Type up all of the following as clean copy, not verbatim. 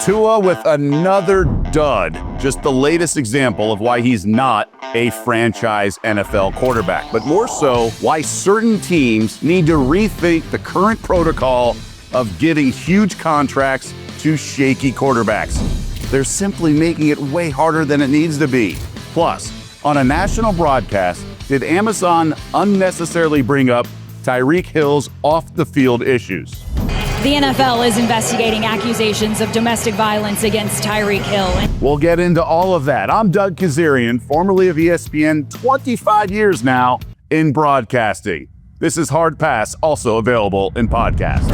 Tua with another dud. Just the latest example of why he's not a franchise NFL quarterback, but more so why certain teams need to rethink the current protocol of giving huge contracts to shaky quarterbacks. They're simply making it way harder than it needs to be. Plus, on a national broadcast, did Amazon unnecessarily bring up Tyreek Hill's off-the-field issues? The NFL is investigating accusations of domestic violence against Tyreek Hill. We'll get into all of that. I'm Doug Kezirian, formerly of ESPN, 25 years now in broadcasting. This is Hard Pass, also available in podcast.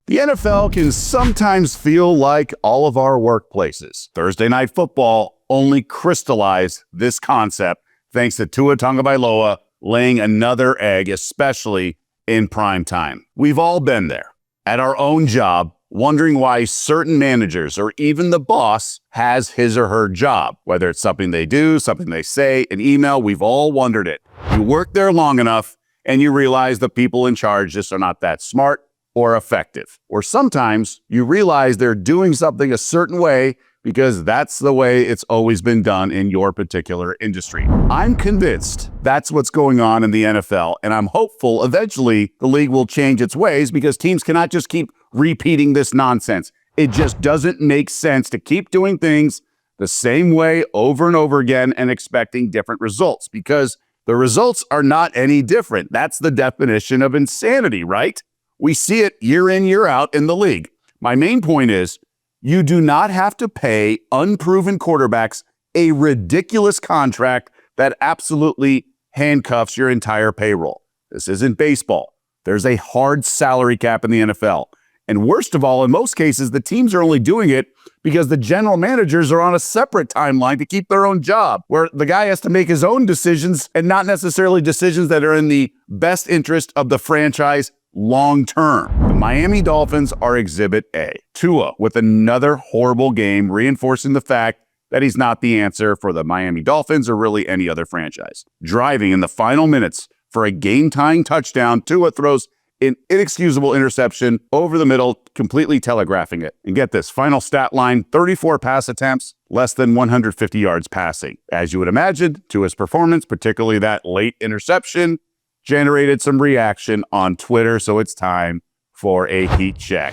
The NFL can sometimes feel like all of our workplaces. Thursday Night Football only crystallized this concept thanks to Tua Tagovailoa laying another egg, especially in prime time. We've all been there at our own job, wondering why certain managers or even the boss has his or her job. Whether it's something they do, something they say, an email, we've all wondered it. You work there long enough and you realize the people in charge just are not that smart or effective. Or sometimes you realize they're doing something a certain way because that's the way it's always been done in your particular industry. I'm convinced that's what's going on in the NFL, and I'm hopeful eventually the league will change its ways because teams cannot just keep repeating this nonsense. It just doesn't make sense to keep doing things the same way over and over again and expecting different results because the results are not any different. That's the definition of insanity, right? We see it year in, year out in the league. My main point is, you do not have to pay unproven quarterbacks a ridiculous contract that absolutely handcuffs your entire payroll. This isn't baseball. There's a hard salary cap in the NFL. And worst of all, in most cases, the teams are only doing it because the general managers are on a separate timeline to keep their own job, where the guy has to make his own decisions and not necessarily decisions that are in the best interest of the franchise long term. The Miami Dolphins are Exhibit A. Tua with another horrible game, reinforcing the fact that he's not the answer for the Miami Dolphins or really any other franchise. Driving in the final minutes for a game-tying touchdown, Tua throws an inexcusable interception over the middle, completely telegraphing it. And get this, final stat line, 34 pass attempts, less than 150 yards passing. As you would imagine, Tua's performance, particularly that late interception, generated some reaction on Twitter, so it's time for a heat check.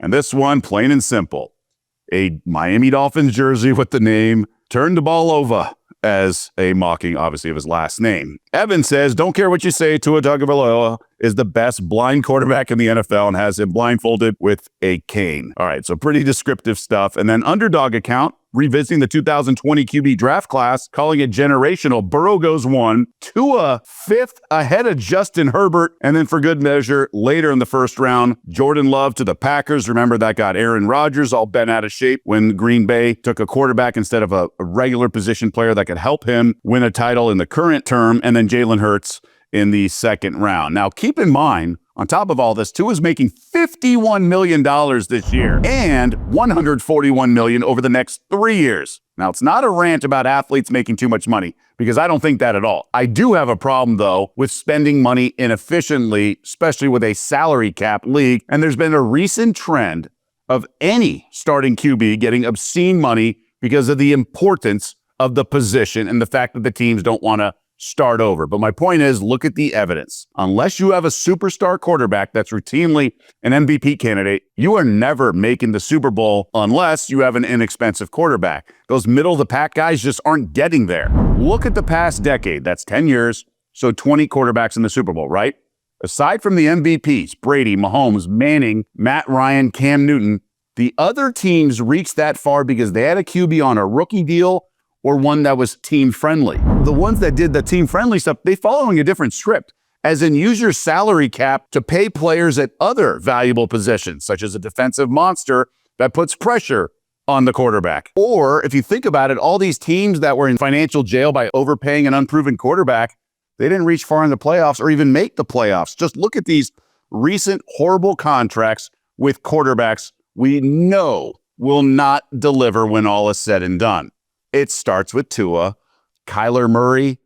And this one, plain and simple, a Miami Dolphins jersey with the name "Turn the Ball Over" as a mocking, obviously, of his last name. Evan says, don't care what you say, Tua Tagovailoa is the best blind quarterback in the NFL and has him blindfolded with a cane. All right, so pretty descriptive stuff. And then Underdog account, revisiting the 2020 QB draft class, calling it generational. Burrow goes 1, Tua 5th ahead of Justin Herbert. And then for good measure, later in the first round, Jordan Love to the Packers. Remember that got Aaron Rodgers all bent out of shape when Green Bay took a quarterback instead of a regular position player that could help him win a title in the current term. And then Jalen Hurts in the second round. Now, keep in mind, on top of all this, Tua's making $51 million this year and $141 million over the next 3 years. Now, it's not a rant about athletes making too much money, because I don't think that at all. I do have a problem, though, with spending money inefficiently, especially with a salary cap league. And there's been a recent trend of any starting QB getting obscene money because of the importance of the position and the fact that the teams don't want to start over. But my point is, look at the evidence. Unless you have a superstar quarterback that's routinely an MVP candidate, you are never making the Super Bowl unless you have an inexpensive quarterback. Those middle-of-the-pack guys just aren't getting there. Look at the past decade. That's 10 years, so 20 quarterbacks in the Super Bowl, right? Aside from the MVPs, Brady, Mahomes, Manning, Matt Ryan, Cam Newton, the other teams reached that far because they had a QB on a rookie deal or one that was team-friendly. The ones that did the team-friendly stuff, they following a different script, as in use your salary cap to pay players at other valuable positions, such as a defensive monster that puts pressure on the quarterback. Or if you think about it, all these teams that were in financial jail by overpaying an unproven quarterback, they didn't reach far in the playoffs or even make the playoffs. Just look at these recent horrible contracts with quarterbacks we know will not deliver when all is said and done. It starts with Tua, Kyler Murray,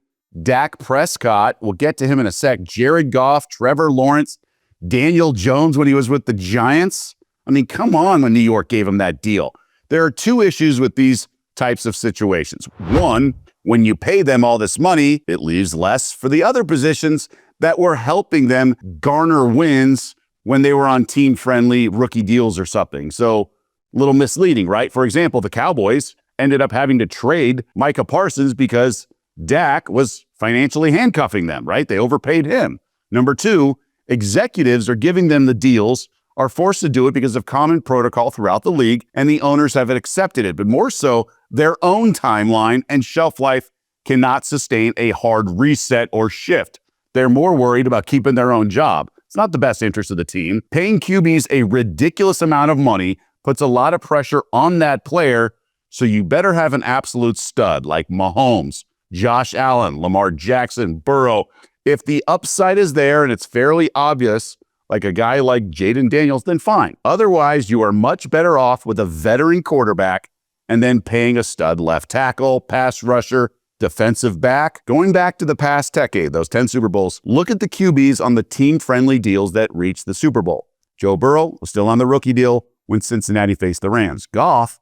Dak Prescott, we'll get to him in a sec, Jared Goff, Trevor Lawrence. Daniel Jones when he was with the Giants. I mean, come on when New York gave him that deal. There are two issues with these types of situations. One, when you pay them all this money, it leaves less for the other positions that were helping them garner wins when they were on team-friendly rookie deals or something. So a little misleading, right? For example, the Cowboys ended up having to trade Micah Parsons because Dak was financially handcuffing them, right? They overpaid him. Number two, executives are giving them the deals, are forced to do it because of common protocol throughout the league, and the owners have accepted it. But more so, their own timeline and shelf life cannot sustain a hard reset or shift. They're more worried about keeping their own job. It's not the best interest of the team. Paying QBs a ridiculous amount of money puts a lot of pressure on that player, so you better have an absolute stud like Mahomes, Josh Allen, Lamar Jackson, Burrow. If the upside is there and it's fairly obvious, like a guy like Jaden Daniels, then fine. Otherwise, you are much better off with a veteran quarterback and then paying a stud left tackle, pass rusher, defensive back. Going back to the past decade, those 10 Super Bowls, look at the QBs on the team-friendly deals that reached the Super Bowl. Joe Burrow was still on the rookie deal when Cincinnati faced the Rams. Goff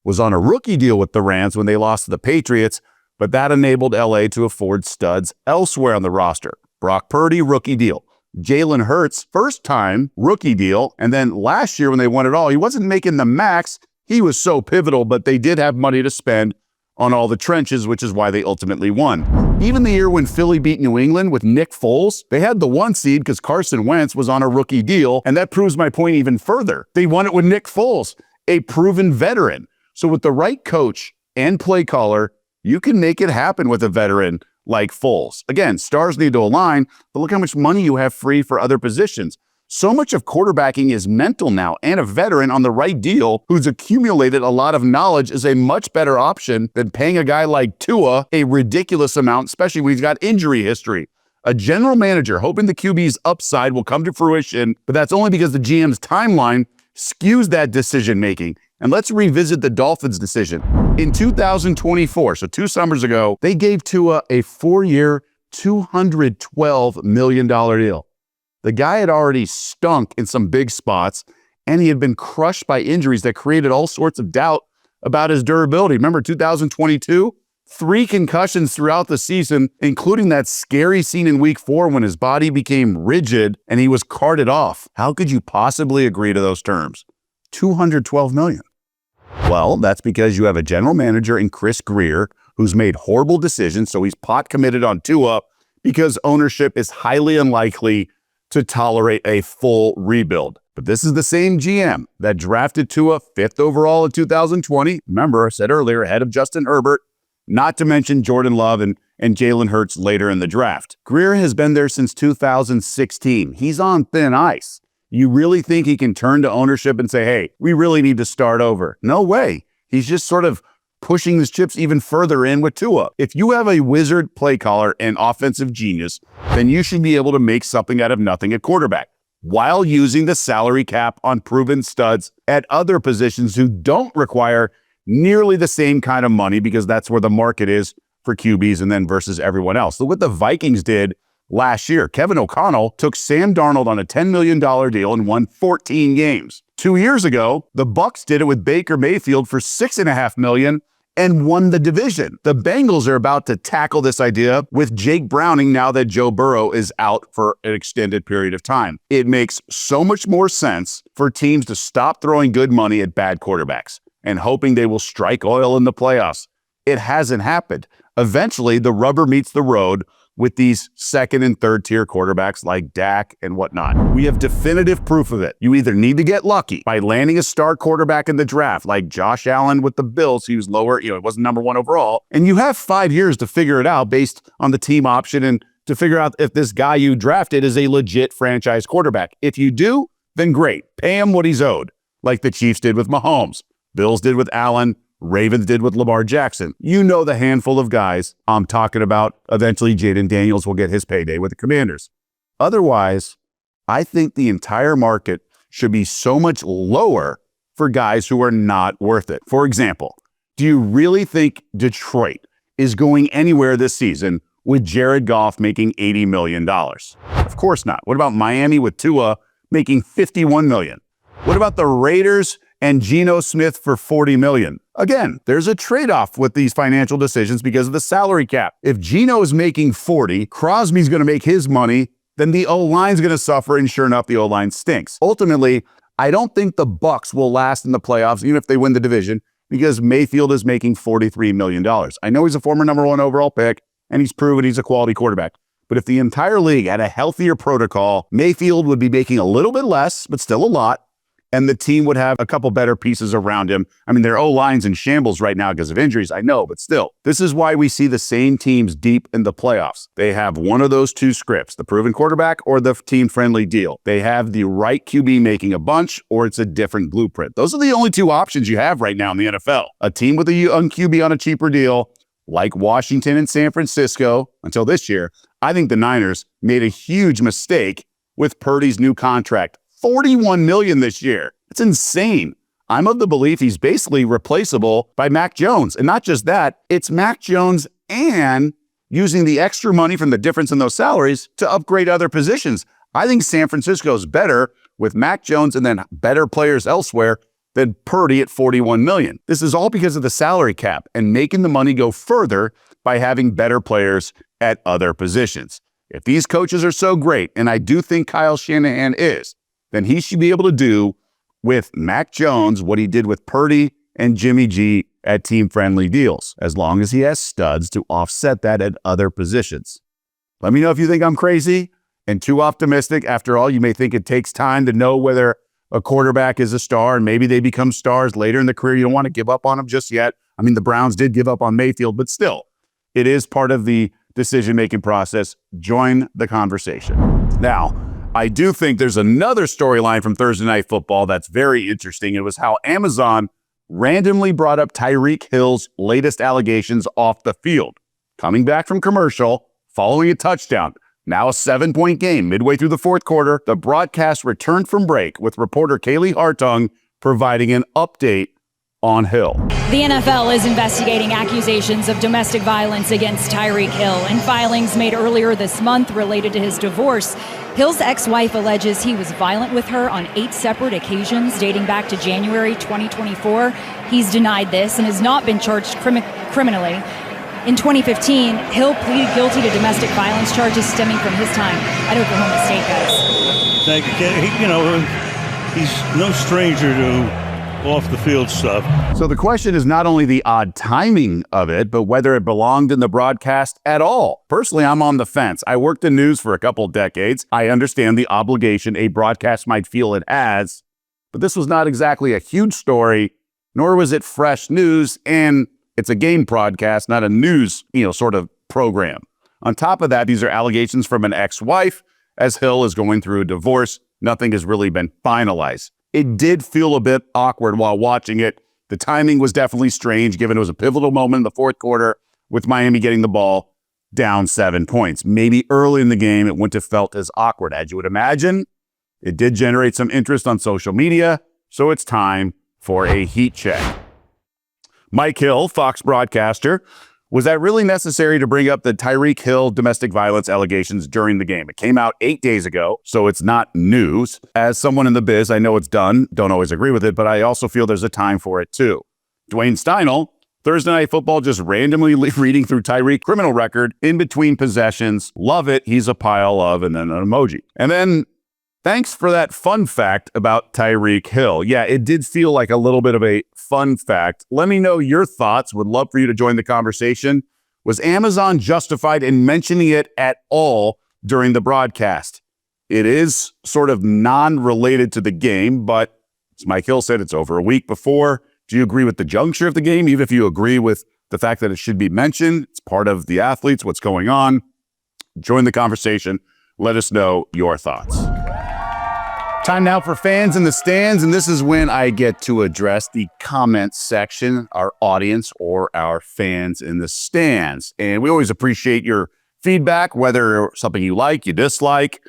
was on a rookie deal with the Rams when they lost to the Patriots, but that enabled LA to afford studs elsewhere on the roster. Brock Purdy, rookie deal. Jalen Hurts, first time rookie deal. And then last year when they won it all, he wasn't making the max. He was so pivotal, but they did have money to spend on all the trenches, which is why they ultimately won. Even the year when Philly beat New England with Nick Foles, they had the 1 seed because Carson Wentz was on a rookie deal. And that proves my point even further. They won it with Nick Foles, a proven veteran. So with the right coach and play caller, you can make it happen with a veteran like Foles. Again, stars need to align, but look how much money you have free for other positions. So much of quarterbacking is mental now, and a veteran on the right deal who's accumulated a lot of knowledge is a much better option than paying a guy like Tua a ridiculous amount, especially when he's got injury history. A general manager hoping the QB's upside will come to fruition, but that's only because the GM's timeline skews that decision-making. And let's revisit the Dolphins' decision. In 2024, so 2 summers ago, they gave Tua a 4-year, $212 million deal. The guy had already stunk in some big spots, and he had been crushed by injuries that created all sorts of doubt about his durability. Remember 2022? 3 concussions throughout the season, including that scary scene in week 4 when his body became rigid and he was carted off. How could you possibly agree to those terms? $212 million. Well, that's because you have a general manager in Chris Grier who's made horrible decisions, so he's pot committed on Tua because ownership is highly unlikely to tolerate a full rebuild. But this is the same GM that drafted Tua 5th overall in 2020. Remember, I said earlier, ahead of Justin Herbert, not to mention Jordan Love and Jalen Hurts later in the draft. Grier has been there since 2016. He's on thin ice. You really think he can turn to ownership and say, hey, we really need to start over? No way. He's just sort of pushing his chips even further in with Tua. If you have a wizard play caller and offensive genius, then you should be able to make something out of nothing at quarterback while using the salary cap on proven studs at other positions who don't require nearly the same kind of money because that's where the market is for QBs and then versus everyone else. Look what the Vikings did last year. Kevin O'Connell took Sam Darnold on a $10 million deal and won 14 games. 2 years ago, the Bucs did it with Baker Mayfield for $6.5 million and won the division. The Bengals are about to tackle this idea with Jake Browning now that Joe Burrow is out for an extended period of time. It makes so much more sense for teams to stop throwing good money at bad quarterbacks and hoping they will strike oil in the playoffs. It hasn't happened. Eventually, the rubber meets the road with these second and third tier quarterbacks like Dak and whatnot. We have definitive proof of it. You either need to get lucky by landing a star quarterback in the draft, like Josh Allen with the Bills, he was lower, it wasn't number 1 overall, and you have 5 years to figure it out based on the team option and to figure out if this guy you drafted is a legit franchise quarterback. If you do, then great. Pay him what he's owed, like the Chiefs did with Mahomes, Bills did with Allen, Ravens did with Lamar Jackson. You know the handful of guys I'm talking about. Eventually, Jaden Daniels will get his payday with the Commanders. Otherwise, I think the entire market should be so much lower for guys who are not worth it. For example, do you really think Detroit is going anywhere this season with Jared Goff making $80 million? Of course not. What about Miami with Tua making $51 million. What about the Raiders and Geno Smith for $40 million? Again, there's a trade-off with these financial decisions because of the salary cap. If Geno is making 40, Crosby's going to make his money, then the O-line's going to suffer, and sure enough, the O-line stinks. Ultimately, I don't think the Bucs will last in the playoffs, even if they win the division, because Mayfield is making $43 million. I know he's a former number 1 overall pick, and he's proven he's a quality quarterback. But if the entire league had a healthier protocol, Mayfield would be making a little bit less, but still a lot, and the team would have a couple better pieces around him. I mean, their O-line's in shambles right now because of injuries, I know, but still. This is why we see the same teams deep in the playoffs. They have one of those two scripts, the proven quarterback or the team-friendly deal. They have the right QB making a bunch, or it's a different blueprint. Those are the only two options you have right now in the NFL. A team with a young QB on a cheaper deal, like Washington and San Francisco, until this year. I think the Niners made a huge mistake with Purdy's new contract. $41 million this year. It's insane. I'm of the belief he's basically replaceable by Mac Jones. And not just that, it's Mac Jones and using the extra money from the difference in those salaries to upgrade other positions. I think San Francisco's better with Mac Jones and then better players elsewhere than Purdy at $41 million. This is all because of the salary cap and making the money go further by having better players at other positions. If these coaches are so great, and I do think Kyle Shanahan is, then he should be able to do with Mac Jones what he did with Purdy and Jimmy G at team-friendly deals, as long as he has studs to offset that at other positions. Let me know if you think I'm crazy and too optimistic. After all, you may think it takes time to know whether a quarterback is a star, and maybe they become stars later in the career. You don't want to give up on them just yet. I mean, the Browns did give up on Mayfield, but still, it is part of the decision-making process. Join the conversation. Now, I do think there's another storyline from Thursday Night Football that's very interesting. It was how Amazon randomly brought up Tyreek Hill's latest allegations off the field. Coming back from commercial, following a touchdown, now a 7-point game midway through the fourth quarter, the broadcast returned from break with reporter Kaylee Hartung providing an update on Hill. The NFL is investigating accusations of domestic violence against Tyreek Hill. In filings made earlier this month related to his divorce, Hill's ex-wife alleges he was violent with her on 8 separate occasions dating back to January 2024. He's denied this and has not been charged criminally. In 2015, Hill pleaded guilty to domestic violence charges stemming from his time at Oklahoma State, guys. Thank you. He's no stranger to off the field stuff. So the question is not only the odd timing of it, but whether it belonged in the broadcast at all. Personally, I'm on the fence. I worked in news for a couple decades. I understand the obligation a broadcast might feel it has, but this was not exactly a huge story, nor was it fresh news, and it's a game broadcast, not a news, sort of program. On top of that, these are allegations from an ex-wife, as Hill is going through a divorce. Nothing has really been finalized. It did feel a bit awkward while watching it. The timing was definitely strange, given it was a pivotal moment in the fourth quarter with Miami getting the ball down 7 points. Maybe early in the game, it wouldn't have felt as awkward as you would imagine. It did generate some interest on social media, so it's time for a heat check. Mike Hill, Fox broadcaster, was that really necessary to bring up the Tyreek Hill domestic violence allegations during the game? It came out 8 days ago, so it's not news. As someone in the biz, I know it's done. Don't always agree with it, but I also feel there's a time for it too. Dwayne Steinel, Thursday Night Football, just randomly reading through Tyreek criminal record in between possessions. Love it. He's a pile of, and then an emoji. And then thanks for that fun fact about Tyreek Hill. Yeah, it did feel like a little bit of a fun fact. Let me know your thoughts. Would love for you to join the conversation. Was Amazon justified in mentioning it at all during the broadcast? It is sort of non-related to the game, but as Mike Hill said, it's over a week before. Do you agree with the juncture of the game? Even if you agree with the fact that it should be mentioned, it's part of the athletes, what's going on. Join the conversation. Let us know your thoughts. Time now for fans in the stands, and this is when I get to address the comments section, our audience or our fans in the stands. And we always appreciate your feedback, whether something you like, you dislike,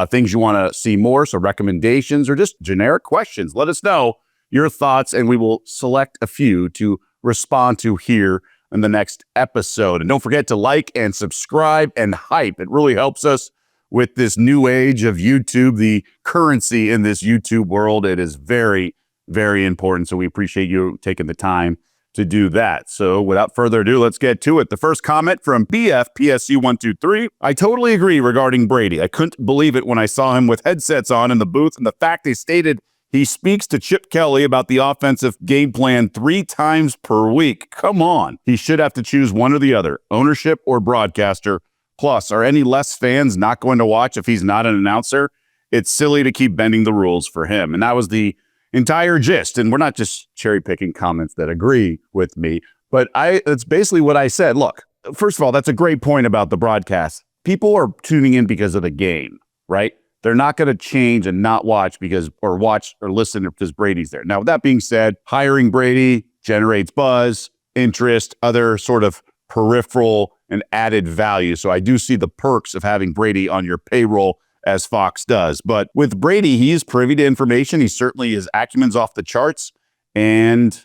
things you want to see more, so recommendations or just generic questions. Let us know your thoughts, and we will select a few to respond to here in the next episode. And don't forget to like and subscribe and hype. It really helps us with this new age of YouTube, the currency in this YouTube world, it is very, very important. So we appreciate you taking the time to do that. So without further ado, let's get to it. The first comment from PSU123. I totally agree regarding Brady. I couldn't believe it when I saw him with headsets on in the booth, and the fact they stated he speaks to Chip Kelly about the offensive game plan 3 times per week. Come on. He should have to choose one or the other, ownership or broadcaster. Plus, are any less fans not going to watch if he's not an announcer? It's silly to keep bending the rules for him. And that was the entire gist. And we're not just cherry picking comments that agree with me, but it's basically what I said. Look, first of all, that's a great point about the broadcast. People are tuning in because of the game, right? They're not going to change and not watch watch or listen because Brady's there. Now, with that being said, hiring Brady generates buzz, interest, other sort of peripheral and added value. So I do see the perks of having Brady on your payroll as Fox does. But with Brady, he is privy to information. He certainly, his acumen's off the charts, and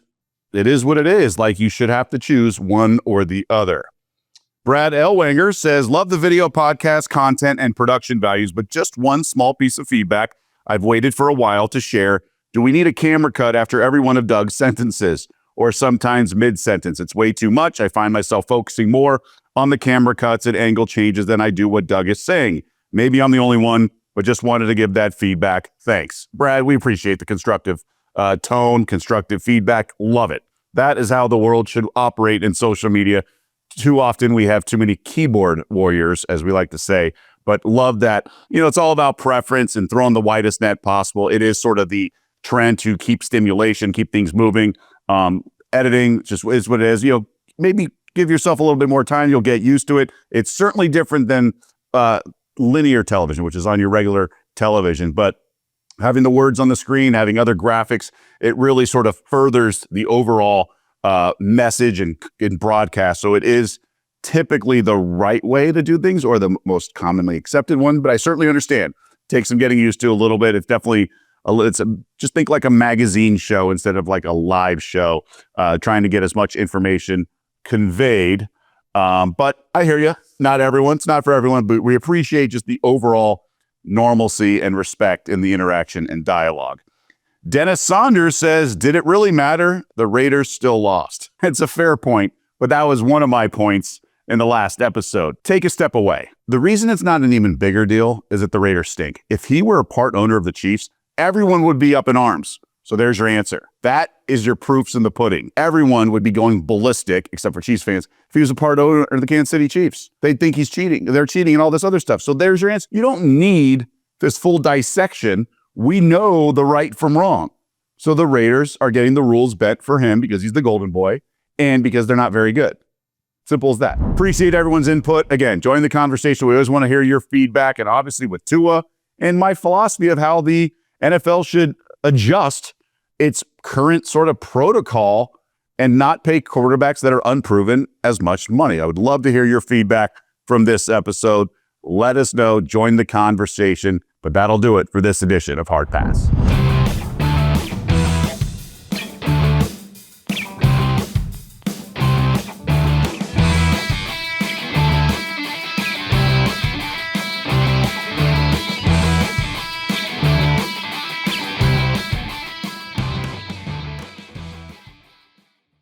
it is what it is. Like, you should have to choose one or the other. Brad Elwanger says, love the video podcast content and production values, but just one small piece of feedback I've waited for a while to share. Do we need a camera cut after every one of Doug's sentences, or sometimes mid-sentence? It's way too much. I find myself focusing more on the camera cuts and angle changes than I do what Doug is saying. Maybe I'm the only one, but just wanted to give that feedback. Thanks. Brad, we appreciate the constructive tone, constructive feedback. Love it. That is how the world should operate in social media. Too often we have too many keyboard warriors, as we like to say, but love that. It's all about preference and throwing the widest net possible. It is sort of the trend to keep stimulation, keep things moving. Editing just is what it is. Maybe give yourself a little bit more time. You'll get used to it. It's certainly different than linear television, which is on your regular television, but having the words on the screen, having other graphics, it really sort of furthers the overall message and broadcast. So it is typically the right way to do things, or the most commonly accepted one, but I certainly understand. Takes some getting used to a little bit. It's definitely, just think like a magazine show instead of like a live show, trying to get as much information conveyed. But I hear you. It's not for everyone, but we appreciate just the overall normalcy and respect in the interaction and dialogue. Dennis Saunders says, did it really matter? The Raiders still lost. It's a fair point, but that was one of my points in the last episode. Take a step away. The reason it's not an even bigger deal is that the Raiders stink. If he were a part owner of the Chiefs, everyone would be up in arms. So there's your answer. That is your proofs in the pudding. Everyone would be going ballistic, except for Chiefs fans, if he was a part owner of the Kansas City Chiefs. They'd think he's cheating. They're cheating and all this other stuff. So there's your answer. You don't need this full dissection. We know the right from wrong. So the Raiders are getting the rules bent for him because he's the golden boy and because they're not very good. Simple as that. Appreciate everyone's input. Again, join the conversation. We always want to hear your feedback, and obviously with Tua and my philosophy of how the NFL should adjust its current sort of protocol and not pay quarterbacks that are unproven as much money. I would love to hear your feedback from this episode. Let us know. Join the conversation. But that'll do it for this edition of Hard Pass.